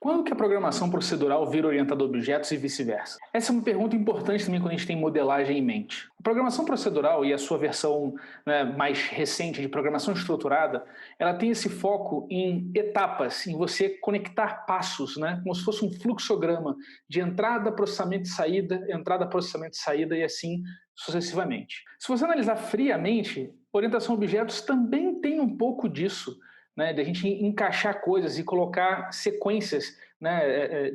Quando que a programação procedural vira orientada a objetos e vice-versa? Essa é uma pergunta importante também quando a gente tem modelagem em mente. A programação procedural e a sua versão, mais recente de programação estruturada, ela tem esse foco em etapas, em você conectar passos, como se fosse um fluxograma de entrada, processamento, saída e assim sucessivamente. Se você analisar friamente, orientação a objetos também tem um pouco disso, de a gente encaixar coisas e colocar sequências,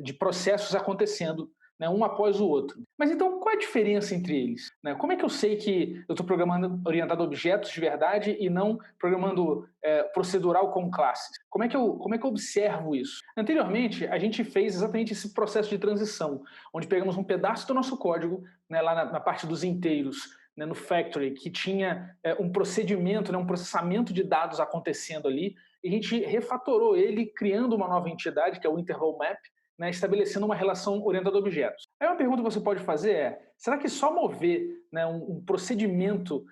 de processos acontecendo, um após o outro. Mas então, qual é a diferença entre eles? Como é que eu sei que eu estou programando orientado a objetos de verdade e não programando procedural com classes? Como é que eu observo isso? Anteriormente, a gente fez exatamente esse processo de transição, onde pegamos um pedaço do nosso código, lá na parte dos inteiros, no factory, que tinha um procedimento, um processamento de dados acontecendo ali, e a gente refatorou ele criando uma nova entidade, que é o interval map, estabelecendo uma relação orientada a objetos. Aí uma pergunta que você pode fazer é, será que só mover um procedimento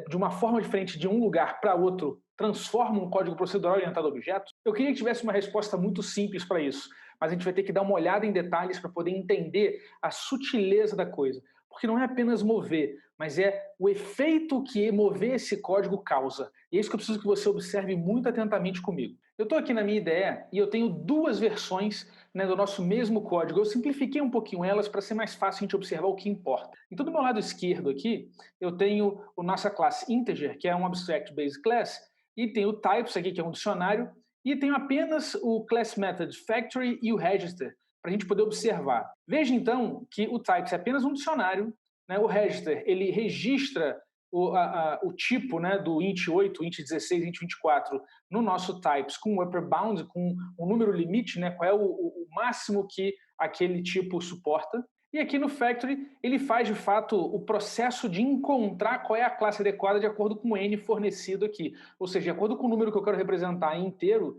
de uma forma diferente de um lugar para outro transforma um código procedural orientado a objetos? Eu queria que tivesse uma resposta muito simples para isso, mas a gente vai ter que dar uma olhada em detalhes para poder entender a sutileza da coisa. Porque não é apenas mover, mas é o efeito que mover esse código causa. E é isso que eu preciso que você observe muito atentamente comigo. Eu estou aqui na minha IDE e eu tenho duas versões do nosso mesmo código. Eu simplifiquei um pouquinho elas para ser mais fácil a gente observar o que importa. Então, do meu lado esquerdo aqui, eu tenho a nossa classe integer, que é um abstract base class, e tenho o types aqui, que é um dicionário, e tenho apenas o class method factory e o register, para a gente poder observar. Veja, então, que o types é apenas um dicionário, o register, ele registra o tipo do int 8, int 16, int 24 no nosso types com o upper bound, com o número limite, qual é o máximo que aquele tipo suporta. E aqui no factory, ele faz, de fato, o processo de encontrar qual é a classe adequada de acordo com o n fornecido aqui. Ou seja, de acordo com o número que eu quero representar inteiro,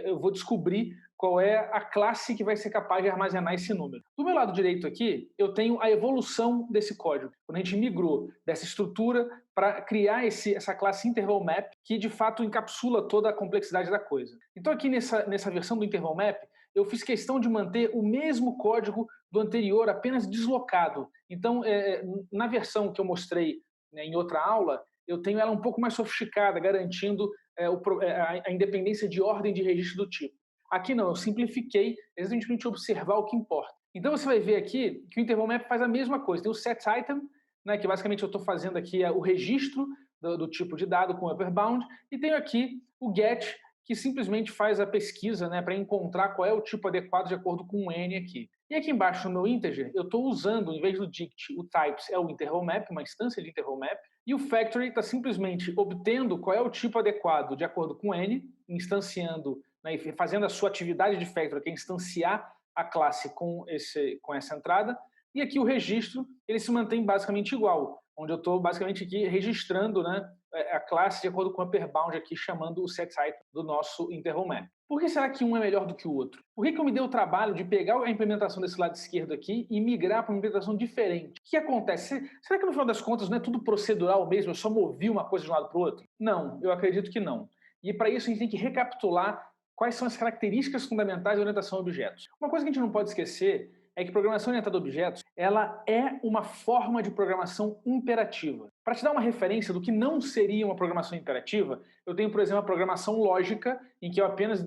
eu vou descobrir qual é a classe que vai ser capaz de armazenar esse número. Do meu lado direito aqui, eu tenho a evolução desse código. Quando a gente migrou dessa estrutura para criar essa classe interval map, que de fato encapsula toda a complexidade da coisa. Então aqui nessa versão do interval map, eu fiz questão de manter o mesmo código do anterior, apenas deslocado. Então, na versão que eu mostrei em outra aula, eu tenho ela um pouco mais sofisticada, garantindo a independência de ordem de registro do tipo. Aqui não, eu simplifiquei exatamente para a gente observar o que importa. Então você vai ver aqui que o interval map faz a mesma coisa. Tem o set item, que basicamente eu estou fazendo aqui o registro do tipo de dado com upper bound, e tenho aqui o get, que simplesmente faz a pesquisa para encontrar qual é o tipo adequado de acordo com o n aqui. E aqui embaixo no meu integer, eu estou usando, em vez do dict, o types é o interval map, uma instância de interval map, e o factory está simplesmente obtendo qual é o tipo adequado de acordo com n, instanciando, e fazendo a sua atividade de factory, que é instanciar a classe com essa entrada, e aqui o registro, ele se mantém basicamente igual, onde eu estou basicamente aqui registrando a classe de acordo com o upper bound aqui, chamando o set item do nosso interval map. Por que será que um é melhor do que o outro? Por que eu me dei o trabalho de pegar a implementação desse lado esquerdo aqui e migrar para uma implementação diferente? O que acontece? Será que no final das contas não é tudo procedural mesmo? Eu só movi uma coisa de um lado para o outro? Não, eu acredito que não. E para isso a gente tem que recapitular quais são as características fundamentais da orientação a objetos. Uma coisa que a gente não pode esquecer é que programação orientada a objetos, ela é uma forma de programação imperativa. Para te dar uma referência do que não seria uma programação imperativa, eu tenho, por exemplo, a programação lógica, em que eu apenas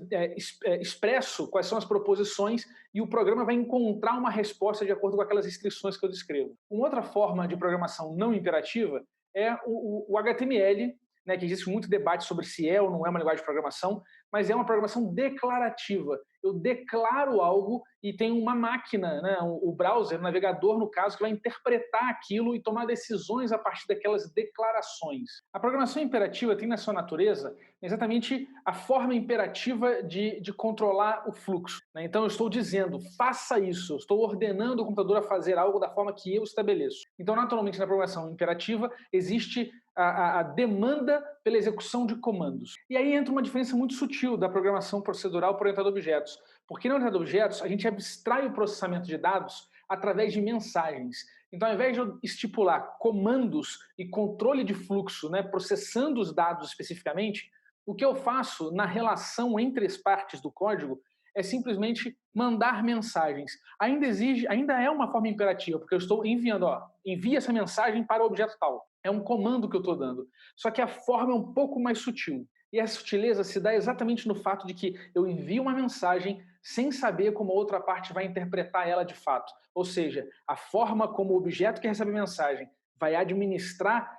expresso quais são as proposições e o programa vai encontrar uma resposta de acordo com aquelas restrições que eu descrevo. Uma outra forma de programação não imperativa é o HTML, que existe muito debate sobre se é ou não é uma linguagem de programação, mas é uma programação declarativa. Eu declaro algo e tem uma máquina, o browser, o navegador, no caso, que vai interpretar aquilo e tomar decisões a partir daquelas declarações. A programação imperativa tem na sua natureza exatamente a forma imperativa de controlar o fluxo. Então eu estou dizendo, faça isso, eu estou ordenando o computador a fazer algo da forma que eu estabeleço. Então, naturalmente, na programação imperativa existe a demanda pela execução de comandos. E aí entra uma diferença muito sutil da programação procedural para orientada a objetos. Porque na orientada a objetos, a gente abstrai o processamento de dados através de mensagens. Então, ao invés de eu estipular comandos e controle de fluxo, processando os dados especificamente, o que eu faço na relação entre as partes do código é simplesmente mandar mensagens. Ainda é uma forma imperativa, porque eu estou enviando, envia essa mensagem para o objeto tal. É um comando que eu estou dando. Só que a forma é um pouco mais sutil. E a sutileza se dá exatamente no fato de que eu envio uma mensagem sem saber como a outra parte vai interpretar ela de fato. Ou seja, a forma como o objeto que recebe a mensagem vai administrar,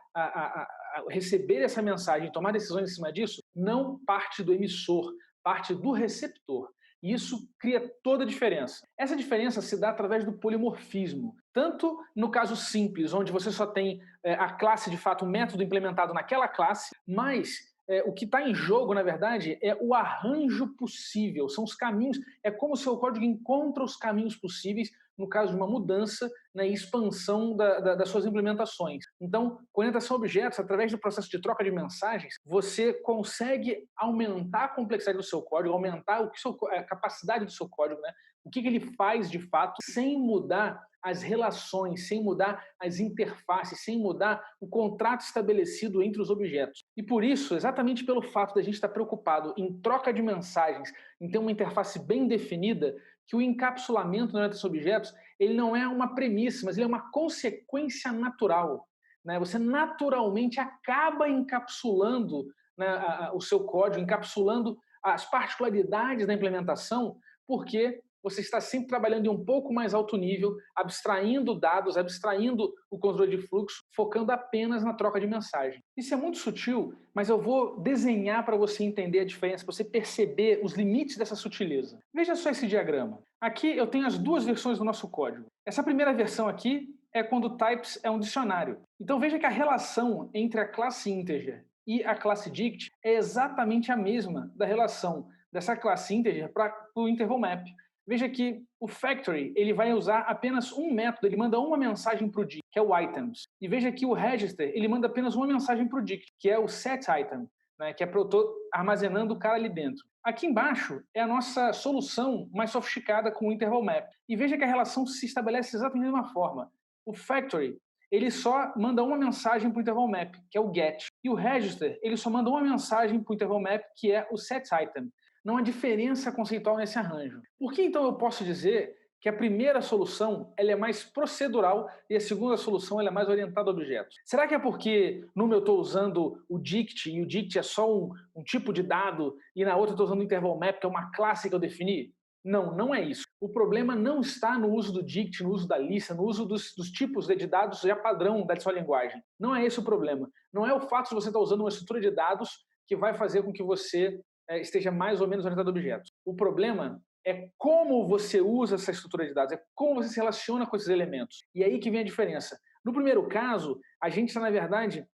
receber essa mensagem, tomar decisões em cima disso, não parte do emissor, parte do receptor. E isso cria toda a diferença. Essa diferença se dá através do polimorfismo. Tanto no caso simples, onde você só tem a classe, de fato, o método implementado naquela classe, mas o que está em jogo, na verdade, é o arranjo possível, são os caminhos, é como o seu código encontra os caminhos possíveis no caso de uma mudança, né, e expansão das suas implementações. Então, com orientação a objetos, através do processo de troca de mensagens, você consegue aumentar a complexidade do seu código, aumentar a capacidade do seu código, né? O que ele faz de fato, sem mudar as relações, sem mudar as interfaces, sem mudar o contrato estabelecido entre os objetos. E por isso, exatamente pelo fato de a gente estar preocupado em troca de mensagens, em ter uma interface bem definida, que o encapsulamento na orientação a objetos, ele não é uma premissa, mas ele é uma consequência natural. Né? Você naturalmente acaba encapsulando, né, o seu código, encapsulando as particularidades da implementação, porque você está sempre trabalhando em um pouco mais alto nível, abstraindo dados, abstraindo o controle de fluxo, focando apenas na troca de mensagem. Isso é muito sutil, mas eu vou desenhar para você entender a diferença, para você perceber os limites dessa sutileza. Veja só esse diagrama. Aqui eu tenho as duas versões do nosso código. Essa primeira versão aqui é quando types é um dicionário. Então veja que a relação entre a classe integer e a classe dict é exatamente a mesma da relação dessa classe integer para o interval map. Veja que o factory ele vai usar apenas um método, ele manda uma mensagem para o dict, que é o items. E veja que o register ele manda apenas uma mensagem para o dict, que é o set item, né, que é para eu estar armazenando o cara ali dentro. Aqui embaixo é a nossa solução mais sofisticada com o interval map. E veja que a relação se estabelece exatamente da mesma forma. O factory ele só manda uma mensagem para o interval map, que é o get. E o register ele só manda uma mensagem para o interval map, que é o set item. Não há diferença conceitual nesse arranjo. Por que então eu posso dizer que a primeira solução ela é mais procedural e a segunda solução ela é mais orientada a objetos? Será que é porque numa eu estou usando o dict e o dict é só um tipo de dado e na outra eu estou usando o interval map, que é uma classe que eu defini? Não, não é isso. O problema não está no uso do dict, no uso da lista, no uso dos tipos de dados já padrão da sua linguagem. Não é esse o problema. Não é o fato de você estar usando uma estrutura de dados que vai fazer com que você esteja mais ou menos orientado a objetos. O problema é como você usa essa estrutura de dados, é como você se relaciona com esses elementos. E aí que vem a diferença. No primeiro caso, a gente está, na verdade,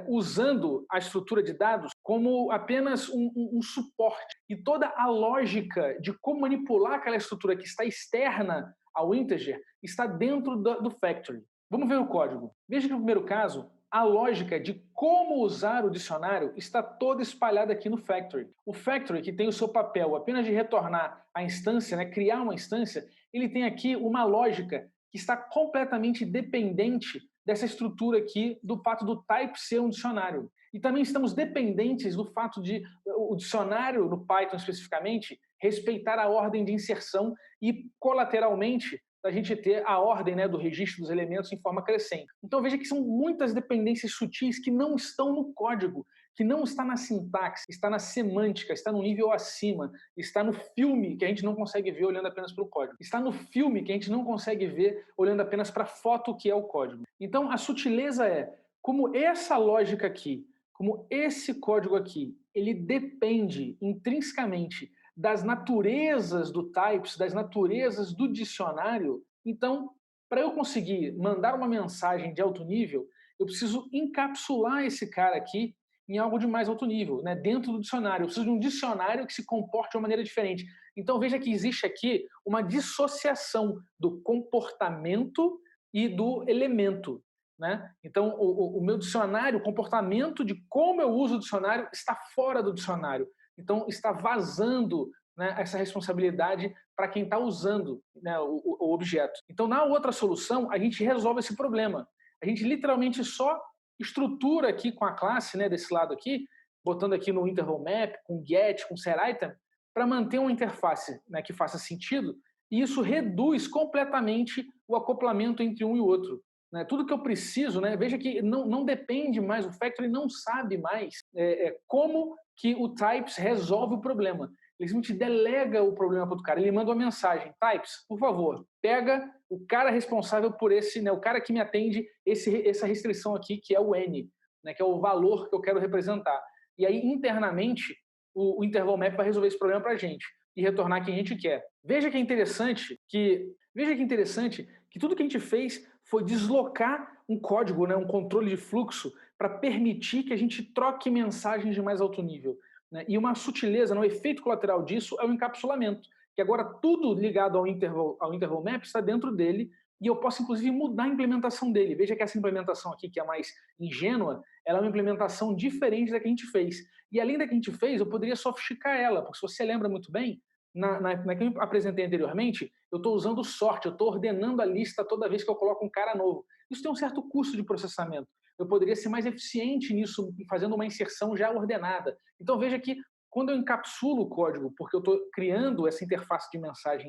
usando a estrutura de dados como apenas um suporte. E toda a lógica de como manipular aquela estrutura que está externa ao integer está dentro do factory. Vamos ver o código. Veja que no primeiro caso, a lógica de como usar o dicionário está toda espalhada aqui no factory. O factory, que tem o seu papel apenas de retornar a instância, né, criar uma instância, ele tem aqui uma lógica que está completamente dependente dessa estrutura aqui do fato do type ser um dicionário. E também estamos dependentes do fato de o dicionário, no Python especificamente, respeitar a ordem de inserção e, colateralmente, da gente ter a ordem, né, do registro dos elementos em forma crescente. Então veja que são muitas dependências sutis que não estão no código, que não está na sintaxe, está na semântica, está no nível acima, está no filme que a gente não consegue ver olhando apenas para o código, está no filme que a gente não consegue ver olhando apenas para a foto que é o código. Então a sutileza é como essa lógica aqui, como esse código aqui, ele depende intrinsecamente das naturezas do types, das naturezas do dicionário. Então, para eu conseguir mandar uma mensagem de alto nível, eu preciso encapsular esse cara aqui em algo de mais alto nível, né? Dentro do dicionário. Eu preciso de um dicionário que se comporte de uma maneira diferente. Então, veja que existe aqui uma dissociação do comportamento e do elemento. Né? Então, o meu dicionário, o comportamento de como eu uso o dicionário está fora do dicionário. Então, está vazando, né, essa responsabilidade para quem está usando, né, o objeto. Então, na outra solução, a gente resolve esse problema. A gente literalmente só estrutura aqui com a classe, né, desse lado aqui, botando aqui no interval map, com get, com set item, para manter uma interface, né, que faça sentido, e isso reduz completamente o acoplamento entre um e o outro. Né? Tudo que eu preciso, né, veja que não depende mais, o Factory não sabe mais como que o Types resolve o problema. Ele simplesmente delega o problema para o cara. Ele manda uma mensagem: Types, por favor, pega o cara responsável por esse, né, o cara que me atende essa restrição aqui, que é o N, né, que é o valor que eu quero representar. E aí, internamente, o interval map vai resolver esse problema para a gente e retornar quem a gente quer. Veja que é interessante que tudo que a gente fez foi deslocar um código, né, um controle de fluxo, para permitir que a gente troque mensagens de mais alto nível. Né? E uma sutileza, um efeito colateral disso é o encapsulamento, que agora tudo ligado ao interval map está dentro dele, e eu posso, inclusive, mudar a implementação dele. Veja que essa implementação aqui, que é mais ingênua, ela é uma implementação diferente da que a gente fez. E além da que a gente fez, eu poderia sofisticar ela, porque se você lembra muito bem, na que eu apresentei anteriormente, eu estou usando sorte, eu estou ordenando a lista toda vez que eu coloco um cara novo. Isso tem um certo custo de processamento. Eu poderia ser mais eficiente nisso, fazendo uma inserção já ordenada. Então veja que quando eu encapsulo o código, porque eu estou criando essa interface de mensagem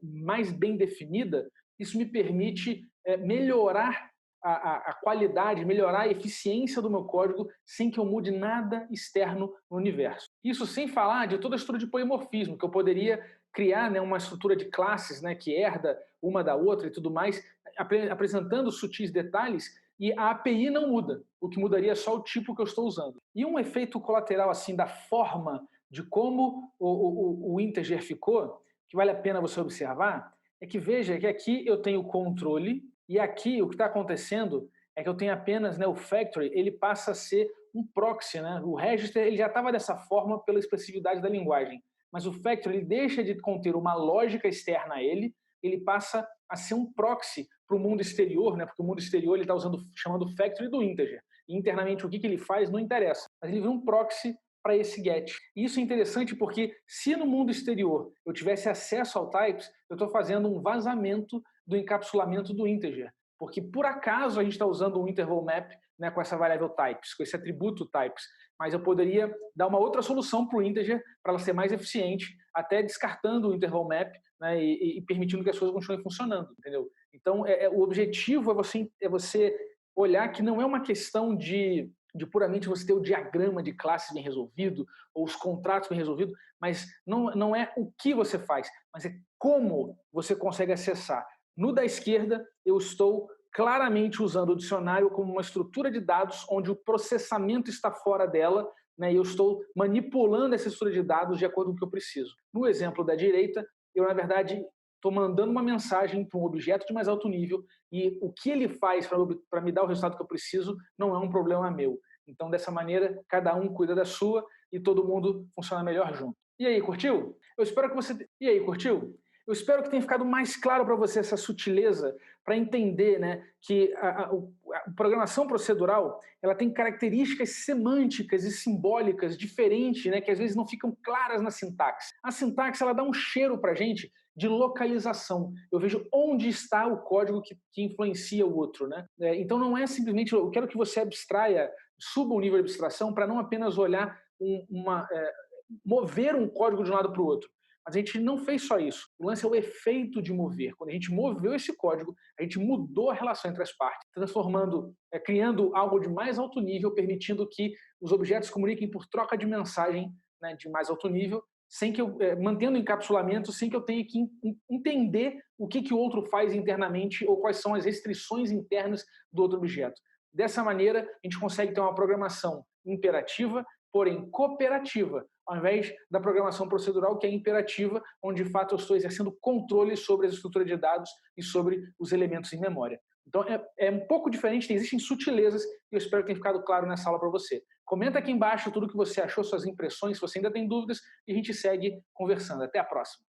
mais bem definida, isso me permite melhorar a qualidade, melhorar a eficiência do meu código sem que eu mude nada externo no universo. Isso sem falar de toda a estrutura de polimorfismo, que eu poderia criar, né, uma estrutura de classes, né, que herda uma da outra e tudo mais, apresentando sutis detalhes, e a API não muda, o que mudaria é só o tipo que eu estou usando. E um efeito colateral assim da forma de como o integer ficou, que vale a pena você observar, é que veja que aqui eu tenho o controle, e aqui o que está acontecendo é que eu tenho apenas, né, o factory, ele passa a ser um proxy. Né? O register ele já estava dessa forma pela expressividade da linguagem, mas o factory ele deixa de conter uma lógica externa a ele passa a ser um proxy para o mundo exterior, né? Porque o mundo exterior ele está chamando factory do integer. E internamente o que ele faz não interessa, mas ele vira um proxy para esse get. E isso é interessante porque se no mundo exterior eu tivesse acesso ao types, eu estou fazendo um vazamento do encapsulamento do integer. Porque por acaso a gente está usando um interval map, né, com essa variável types, com esse atributo types, mas eu poderia dar uma outra solução para o integer para ela ser mais eficiente, até descartando o interval map, né, e permitindo que as coisas continuem funcionando, entendeu? Então, o objetivo é você olhar que não é uma questão de puramente você ter o diagrama de classes bem resolvido ou os contratos bem resolvidos, mas não é o que você faz, mas é como você consegue acessar. No da esquerda, eu estou claramente usando o dicionário como uma estrutura de dados onde o processamento está fora dela, né, e eu estou manipulando essa estrutura de dados de acordo com o que eu preciso. No exemplo da direita, eu, na verdade, estou mandando uma mensagem para um objeto de mais alto nível e o que ele faz para me dar o resultado que eu preciso não é um problema meu. Então, dessa maneira, cada um cuida da sua e todo mundo funciona melhor junto. E aí, curtiu? Eu espero que você... E aí, curtiu? Eu espero que tenha ficado mais claro para você essa sutileza para entender, né, que a programação procedural ela tem características semânticas e simbólicas diferentes, né, que às vezes não ficam claras na sintaxe. A sintaxe ela dá um cheiro para a gente de localização. Eu vejo onde está o código que influencia o outro. Né? Então não é simplesmente... Eu quero que você abstraia, suba o nível de abstração para não apenas olhar mover um código de um lado para o outro. Mas a gente não fez só isso. O lance é o efeito de mover. Quando a gente moveu esse código, a gente mudou a relação entre as partes, transformando, criando algo de mais alto nível, permitindo que os objetos comuniquem por troca de mensagem, né, de mais alto nível, sem que eu, mantendo o encapsulamento, sem que eu tenha que entender o que o outro faz internamente ou quais são as restrições internas do outro objeto. Dessa maneira, a gente consegue ter uma programação imperativa, porém cooperativa, ao invés da programação procedural, que é imperativa, onde de fato eu estou exercendo controle sobre a estrutura de dados e sobre os elementos em memória. Então é um pouco diferente, existem sutilezas e eu espero que tenha ficado claro nessa aula para você. Comenta aqui embaixo tudo o que você achou, suas impressões, se você ainda tem dúvidas, e a gente segue conversando. Até a próxima.